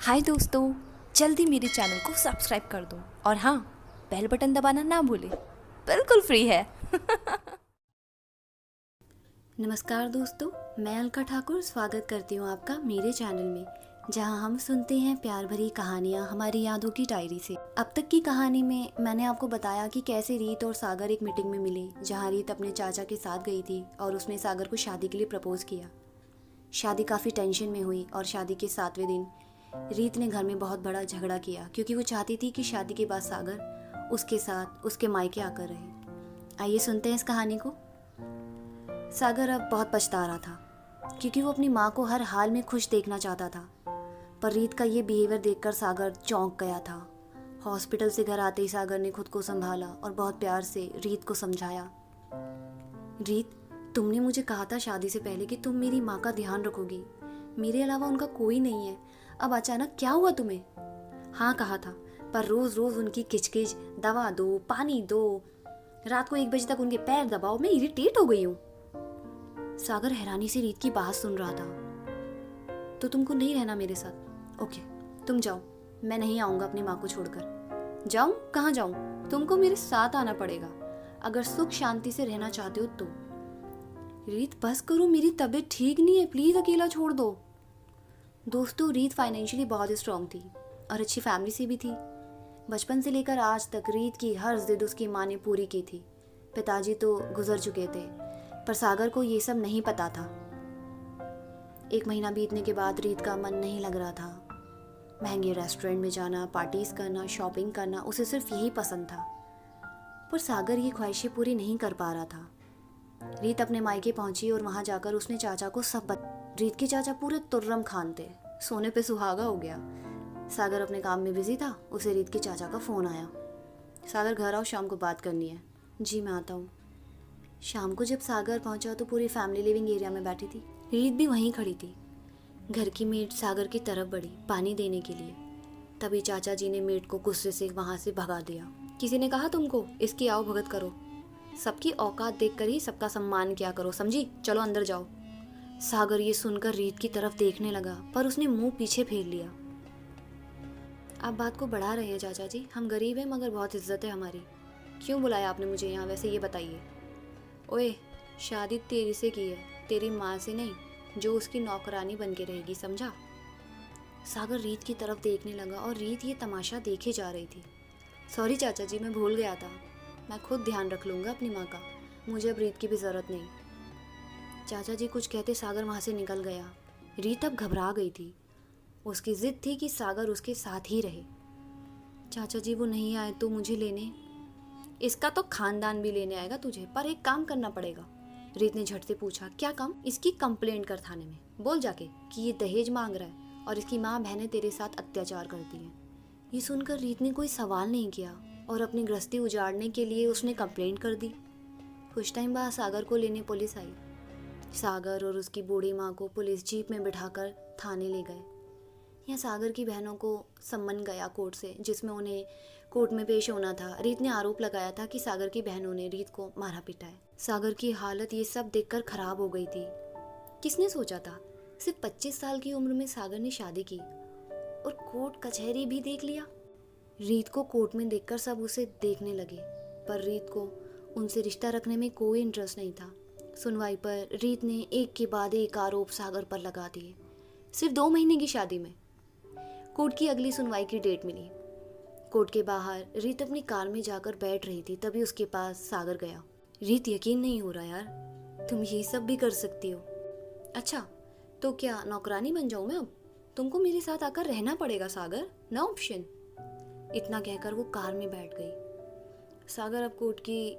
हाय दोस्तों, जल्दी मेरे चैनल को सब्सक्राइब कर दो और हाँ, बेल बटन दबाना ना भूले, बिल्कुल फ्री है। नमस्कार दोस्तों, मैं अलका ठाकुर स्वागत करती हूँ आपका मेरे चैनल में, जहाँ हम सुनते हैं प्यार भरी कहानियाँ हमारी यादों की डायरी से। अब तक की कहानी में मैंने आपको बताया कि कैसे रीत और सागर एक मीटिंग में मिले, जहाँ रीत अपने चाचा के साथ गई थी और उसने सागर को शादी के लिए प्रपोज किया। शादी काफ़ी टेंशन में हुई और शादी के 7वें दिन रीत ने घर में बहुत बड़ा झगड़ा किया, क्योंकि वो चाहती थी कि शादी के बाद सागर उसके साथ उसके मायके आकर रहे। आइए सुनते हैं इस कहानी को। सागर अब बहुत पछता रहा था, क्योंकि वो अपनी माँ को हर हाल में खुश देखना चाहता था। पर रीत का ये बिहेवियर देखकर सागर चौंक गया था। हॉस्पिटल से घर आते ही सागर ने खुद को संभाला और बहुत प्यार से रीत को समझाया। रीत, तुमने मुझे कहा था शादी से पहले कि तुम मेरी माँ का ध्यान रखोगी, मेरे अलावा उनका कोई नहीं है। अब अचानक क्या हुआ तुम्हें? हाँ कहा था, पर रोज रोज उनकी किचकिच, दवा दो, पानी दो, रात को 1 बजे तक उनके पैर दबाओ, मैं इरिटेट हो गई हूँ। सागर हैरानी से रीत की बात सुन रहा था। तो तुमको नहीं रहना मेरे साथ? ओके, तुम जाओ, मैं नहीं आऊंगा अपनी माँ को छोड़कर। जाऊं? कहाँ जाऊं? तुमको मेरे साथ आना पड़ेगा अगर सुख शांति से रहना चाहते हो तो। रीत बस करो, मेरी तबीयत ठीक नहीं है, प्लीज अकेला छोड़ दो। दोस्तों, रीत फाइनेंशियली बहुत स्ट्रांग थी और अच्छी फैमिली से भी थी। बचपन से लेकर आज तक रीत की हर जिद उसकी माँ ने पूरी की थी। पिताजी तो गुजर चुके थे, पर सागर को ये सब नहीं पता था। 1 महीना बीतने के बाद रीत का मन नहीं लग रहा था। महंगे रेस्टोरेंट में जाना, पार्टीज करना, शॉपिंग करना, उसे सिर्फ यही पसंद था। पर सागर ये ख्वाहिशें पूरी नहीं कर पा रहा था। रीत अपने मायके पहुंची और वहां जाकर उसने चाचा को सब रीत के चाचा पूरे तुर्रम खान थे, सोने पे सुहागा हो गया। सागर अपने काम में बिजी था, उसे रीत के चाचा का फोन आया। सागर घर आओ, शाम को बात करनी है। जी मैं आता हूँ। शाम को जब सागर पहुंचा तो पूरी फैमिली लिविंग एरिया में बैठी थी। रीत भी वहीं खड़ी थी। घर की मेड सागर की तरफ बढ़ी पानी देने के लिए। तभी चाचा जी ने मेड को गुस्से से वहां से भगा दिया। किसी ने कहा तुमको इसकी आओ भगत करो? सबकी औकात देखकर ही सबका सम्मान किया करो, समझी? चलो अंदर जाओ। सागर ये सुनकर रीत की तरफ देखने लगा, पर उसने मुंह पीछे फेर लिया। आप बात को बढ़ा रहे हैं चाचा जी, हम गरीब हैं मगर बहुत इज्जत है हमारी। क्यों बुलाया आपने मुझे यहाँ, वैसे ये बताइए। ओए, शादी तेरी से की है, तेरी माँ से नहीं, जो उसकी नौकरानी बन के रहेगी, समझा? सागर रीत की तरफ देखने लगा और रीत ये तमाशा देखे जा रही थी। सॉरी चाचा जी, मैं भूल गया था, मैं खुद ध्यान रख लूँगा अपनी माँ का, मुझे अब रीत की भी ज़रूरत नहीं। चाचा जी कुछ कहते सागर वहाँ से निकल गया। रीत अब घबरा गई थी। उसकी जिद थी कि सागर उसके साथ ही रहे। चाचा जी वो नहीं आए तो मुझे लेने? इसका तो खानदान भी लेने आएगा तुझे, पर एक काम करना पड़ेगा। रीत ने झट से पूछा। क्या काम? इसकी कंप्लेंट कर थाने में, बोल जाके कि ये दहेज मांग रहा है और इसकी माँ बहनें तेरे साथ अत्याचार करती हैं। ये सुनकर रीत ने कोई सवाल नहीं किया और अपनी गृहस्थी उजाड़ने के लिए उसने कंप्लेंट कर दी। कुछ टाइम बाद सागर को लेने पुलिस आई। सागर और उसकी बूढ़ी माँ को पुलिस जीप में बिठाकर थाने ले गए। यहाँ सागर की बहनों को सम्मन गया कोर्ट से, जिसमें उन्हें कोर्ट में पेश होना था। रीत ने आरोप लगाया था कि सागर की बहनों ने रीत को मारा पीटा है। सागर की हालत ये सब देखकर खराब हो गई थी। किसने सोचा था सिर्फ 25 साल की उम्र में सागर ने शादी की और कोर्ट कचहरी भी देख लिया। रीत को कोर्ट में देखकर सब उसे देखने लगे, पर रीत को उनसे रिश्ता रखने में कोई इंटरेस्ट नहीं था। सुनवाई पर रीत ने एक के बाद एक आरोप सागर पर लगा दिए। सिर्फ 2 महीने की शादी में। कोर्ट की अगली सुनवाई की डेट मिली। कोर्ट के बाहर रीत अपनी कार में जाकर बैठ रही थी, तभी उसके पास सागर गया। रीत, यकीन नहीं हो रहा यार, तुम ये सब भी कर सकती हो। अच्छा, तो क्या नौकरानी बन जाऊं मैं अब? तुमको मेरे साथ आकर रहना पड़ेगा सागर, नो ऑप्शन। इतना कहकर वो कार में बैठ गई। सागर अब कोर्ट की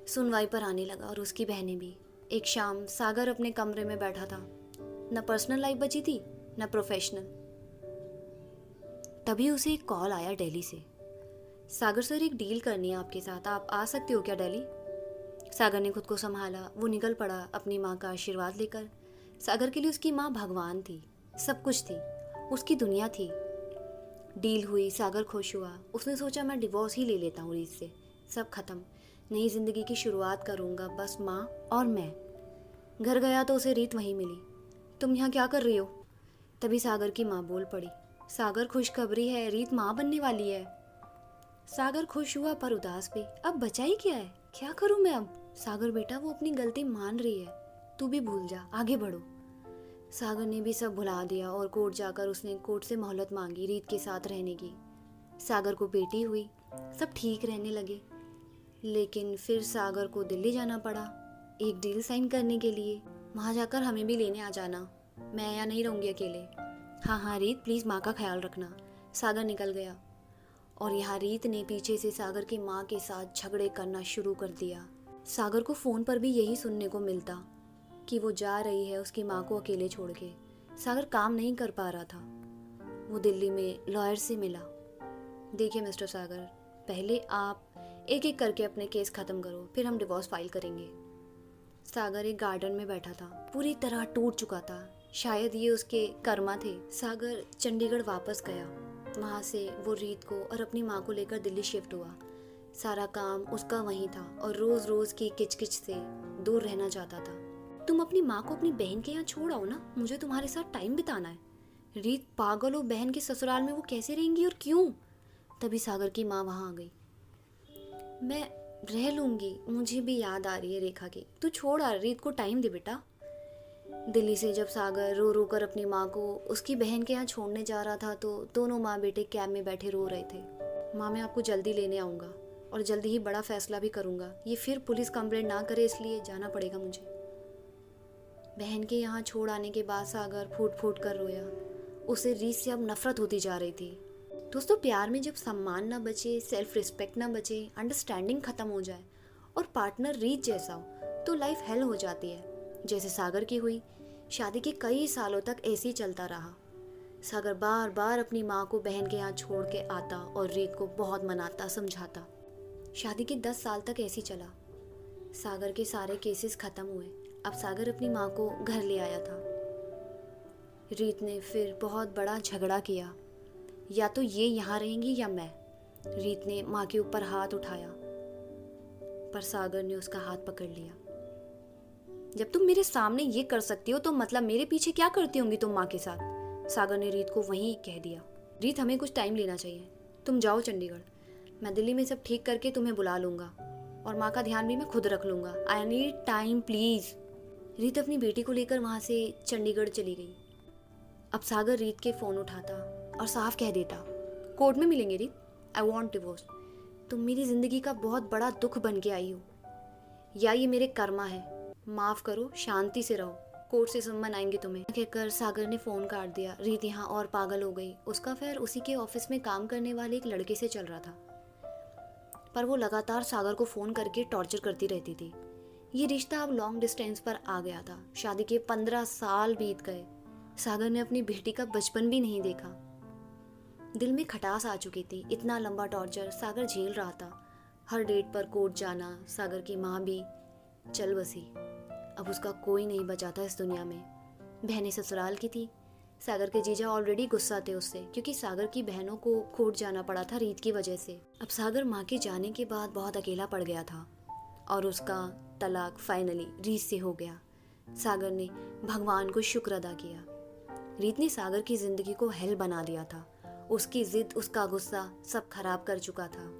सुनवाई पर आने लगा और उसकी बहनें भी। एक शाम सागर अपने कमरे में बैठा था। न पर्सनल लाइफ बची थी न प्रोफेशनल। तभी उसे एक कॉल आया दिल्ली से। सागर सर, एक डील करनी है आपके साथ, आप आ सकते हो क्या दिल्ली? सागर ने खुद को संभाला, वो निकल पड़ा अपनी माँ का आशीर्वाद लेकर। सागर के लिए उसकी माँ भगवान थी, सब कुछ थी, उसकी दुनिया थी। डील हुई, सागर खुश हुआ। उसने सोचा मैं डिवोर्स ही ले लेता हूँ रीत से, सब खत्म, नई जिंदगी की शुरुआत करूँगा, बस माँ और मैं। घर गया तो उसे रीत वहीं मिली। तुम यहाँ क्या कर रही हो? तभी सागर की माँ बोल पड़ी। सागर खुशखबरी है, रीत माँ बनने वाली है। सागर खुश हुआ पर उदास भी। अब बचा ही क्या है, क्या करूँ मैं अब? सागर बेटा, वो अपनी गलती मान रही है, तू भी भूल जा, आगे बढ़ो। सागर ने भी सब भुला दिया और कोर्ट जाकर उसने कोर्ट से मोहलत मांगी रीत के साथ रहने की। सागर को बेटी हुई, सब ठीक रहने लगे। लेकिन फिर सागर को दिल्ली जाना पड़ा एक डील साइन करने के लिए। वहाँ जाकर हमें भी लेने आ जाना, मैं यहाँ नहीं रहूँगी अकेले। हाँ हाँ रीत, प्लीज़ माँ का ख्याल रखना। सागर निकल गया और यहाँ रीत ने पीछे से सागर की माँ के साथ झगड़े करना शुरू कर दिया। सागर को फ़ोन पर भी यही सुनने को मिलता कि वो जा रही है उसकी माँ को अकेले छोड़ के। सागर काम नहीं कर पा रहा था। वो दिल्ली में लॉयर से मिला। देखिए मिस्टर सागर, पहले आप एक एक करके अपने केस ख़त्म करो, फिर हम डिवोर्स फाइल करेंगे। सागर एक गार्डन में बैठा था, पूरी तरह टूट चुका था। शायद ये उसके कर्मा थे। सागर चंडीगढ़ वापस गया। वहाँ से वो रीत को और अपनी माँ को लेकर दिल्ली शिफ्ट हुआ। सारा काम उसका वहीं था और रोज़ रोज़ की किचकिच से दूर रहना चाहता था। तुम अपनी माँ को अपनी बहन के यहाँ छोड़ आओ ना, मुझे तुम्हारे साथ टाइम बिताना है। रीत पागल हो, बहन के ससुराल में वो कैसे रहेंगी और क्यों? तभी सागर की माँ वहाँ आ गई। मैं रह लूँगी, मुझे भी याद आ रही है रेखा की, तू छोड़ आ, रीत को टाइम दे बेटा। दिल्ली से जब सागर रो रो कर अपनी माँ को उसकी बहन के यहाँ छोड़ने जा रहा था तो दोनों माँ बेटे कैब में बैठे रो रहे थे। माँ, मैं आपको जल्दी लेने आऊँगा और जल्दी ही बड़ा फैसला भी करूँगा। ये फिर पुलिस कंप्लेंट ना करे इसलिए जाना पड़ेगा मुझे। बहन के यहाँ छोड़ आने के बाद सागर फूट फूट कर रोया। उसे रीत से अब नफरत होती जा रही थी। दोस्तों, प्यार में जब सम्मान ना बचे, सेल्फ रिस्पेक्ट ना बचे, अंडरस्टैंडिंग ख़त्म हो जाए और पार्टनर रीत जैसा हो तो लाइफ हेल हो जाती है, जैसे सागर की हुई। शादी के कई सालों तक ऐसे ही चलता रहा। सागर बार बार अपनी माँ को बहन के यहाँ छोड़ के आता और रीत को बहुत मनाता समझाता। शादी के 10 साल तक ऐसे ही चला। सागर के सारे केसेस ख़त्म हुए। अब सागर अपनी माँ को घर ले आया था। रीत ने फिर बहुत बड़ा झगड़ा किया, या तो ये यहाँ रहेंगी या मैं। रीत ने माँ के ऊपर हाथ उठाया पर सागर ने उसका हाथ पकड़ लिया। जब तुम मेरे सामने ये कर सकती हो तो मतलब मेरे पीछे क्या करती होंगी तुम माँ के साथ? सागर ने रीत को वहीं कह दिया। रीत, हमें कुछ टाइम लेना चाहिए, तुम जाओ चंडीगढ़, मैं दिल्ली में सब ठीक करके तुम्हें बुला लूँगा और माँ का ध्यान भी मैं खुद रख लूँगा। I need time please. रीत अपनी बेटी को लेकर वहाँ से चंडीगढ़ चली गई। अब सागर रीत के फ़ोन उठाता और साफ कह देता, कोर्ट में मिलेंगे रीत, आई वॉन्ट डिवोर्स। तुम मेरी ज़िंदगी का बहुत बड़ा दुख बन के आई हो, या ये मेरे कर्मा है, माफ़ करो, शांति से रहो, कोर्ट से सम्मन आएंगे तुम्हें। कहकर सागर ने फ़ोन काट दिया। रीत यहाँ और पागल हो गई। उसका अफेयर उसी के ऑफिस में काम करने वाले एक लड़के से चल रहा था, पर वो लगातार सागर को फ़ोन करके टॉर्चर करती रहती थी। ये रिश्ता अब लॉन्ग डिस्टेंस पर आ गया था। शादी के 15 साल बीत गए। सागर ने अपनी बेटी का बचपन भी नहीं देखा। दिल में खटास आ चुकी थी। इतना लंबा टॉर्चर सागर झेल रहा था। हर डेट पर कोर्ट जाना। सागर की माँ भी चल बसी। अब उसका कोई नहीं बचा था इस दुनिया में। बहनें ससुराल की थी। सागर के जीजा ऑलरेडी गुस्सा थे उससे, क्योंकि सागर की बहनों को कोर्ट जाना पड़ा था रीत की वजह से। अब सागर माँ के जाने के बाद बहुत अकेला पड़ गया था और उसका तलाक फाइनली रीत से हो गया। सागर ने भगवान को शुक्र अदा किया। रीत ने सागर की जिंदगी को हेल बना दिया था। उसकी जिद, उसका गुस्सा सब खराब कर चुका था।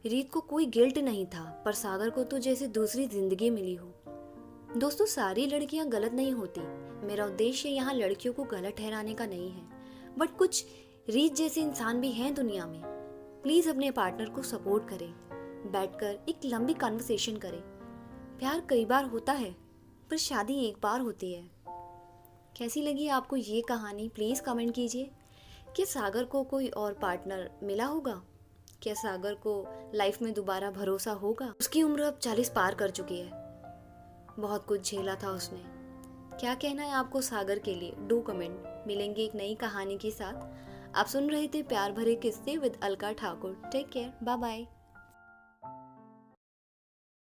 रीत को कोई गिल्ट नहीं था, पर सागर को तो जैसे दूसरी जिंदगी मिली हो। दोस्तों, सारी लड़कियां गलत नहीं होती। मेरा उद्देश्य यहाँ लड़कियों को गलत ठहराने का नहीं है, बट कुछ रीत जैसे इंसान भी हैं दुनिया में। प्लीज अपने पार्टनर को सपोर्ट करें, बैठकर एक लंबी कन्वर्सेशन करें। प्यार कई बार होता है, पर शादी एक बार होती है। कैसी लगी आपको ये कहानी? प्लीज़ कमेंट कीजिए। क्या सागर को कोई और पार्टनर मिला होगा? क्या सागर को लाइफ में दोबारा भरोसा होगा? उसकी उम्र अब 40 पार कर चुकी है। बहुत कुछ झेला था उसने। क्या कहना है आपको सागर के लिए? Do comment. मिलेंगे एक नई कहानी के साथ। आप सुन रहे थे प्यार भरे किस्से with Alka Thakur. Take care, bye bye.